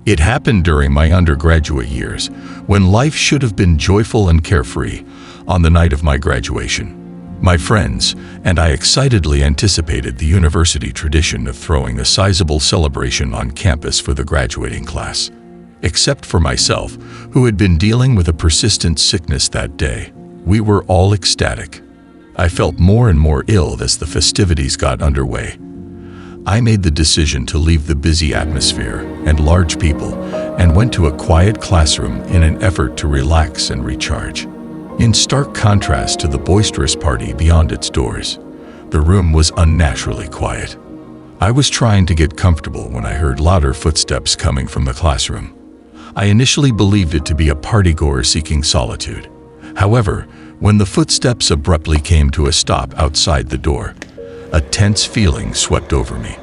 It happened during my undergraduate years, when life should have been joyful and carefree, on the night of my graduation. My friends and I excitedly anticipated the university tradition of throwing a sizable celebration on campus for the graduating class. Except for myself, who had been dealing with a persistent sickness that day, we were all ecstatic. I felt more and more ill as the festivities got underway. I made the decision to leave the busy atmosphere and large people and went to a quiet classroom in an effort to relax and recharge. In stark contrast to the boisterous party beyond its doors, the room was unnaturally quiet. I was trying to get comfortable when I heard louder footsteps coming from the classroom. I initially believed it to be a partygoer seeking solitude. However, when the footsteps abruptly came to a stop outside the door, a tense feeling swept over me.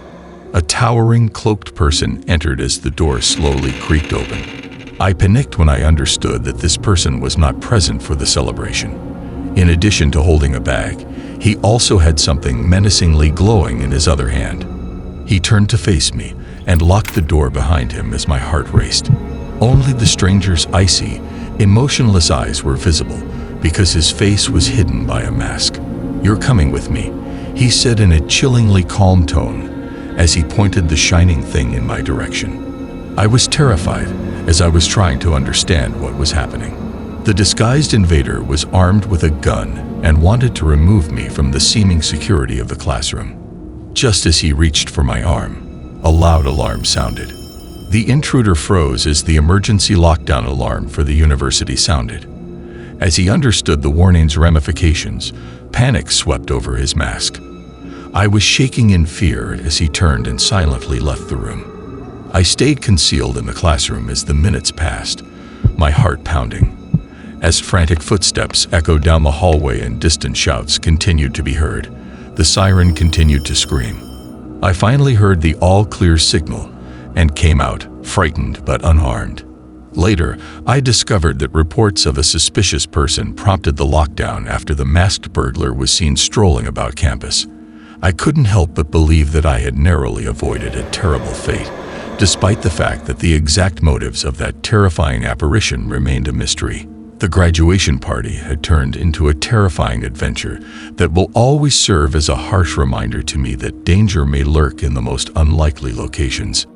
A towering, cloaked person entered as the door slowly creaked open. I panicked when I understood that this person was not present for the celebration. In addition to holding a bag, he also had something menacingly glowing in his other hand. He turned to face me and locked the door behind him as my heart raced. Only the stranger's icy, emotionless eyes were visible because his face was hidden by a mask. "You're coming with me," he said in a chillingly calm tone as he pointed the shining thing in my direction. I was terrified as I was trying to understand what was happening. The disguised invader was armed with a gun and wanted to remove me from the seeming security of the classroom. Just as he reached for my arm, a loud alarm sounded. The intruder froze as the emergency lockdown alarm for the university sounded. As he understood the warning's ramifications, panic swept over his mask. I was shaking in fear as he turned and silently left the room. I stayed concealed in the classroom as the minutes passed, my heart pounding. As frantic footsteps echoed down the hallway and distant shouts continued to be heard, the siren continued to scream. I finally heard the all-clear signal and came out, frightened but unharmed. Later, I discovered that reports of a suspicious person prompted the lockdown after the masked burglar was seen strolling about campus. I couldn't help but believe that I had narrowly avoided a terrible fate, despite the fact that the exact motives of that terrifying apparition remained a mystery. The graduation party had turned into a terrifying adventure that will always serve as a harsh reminder to me that danger may lurk in the most unlikely locations.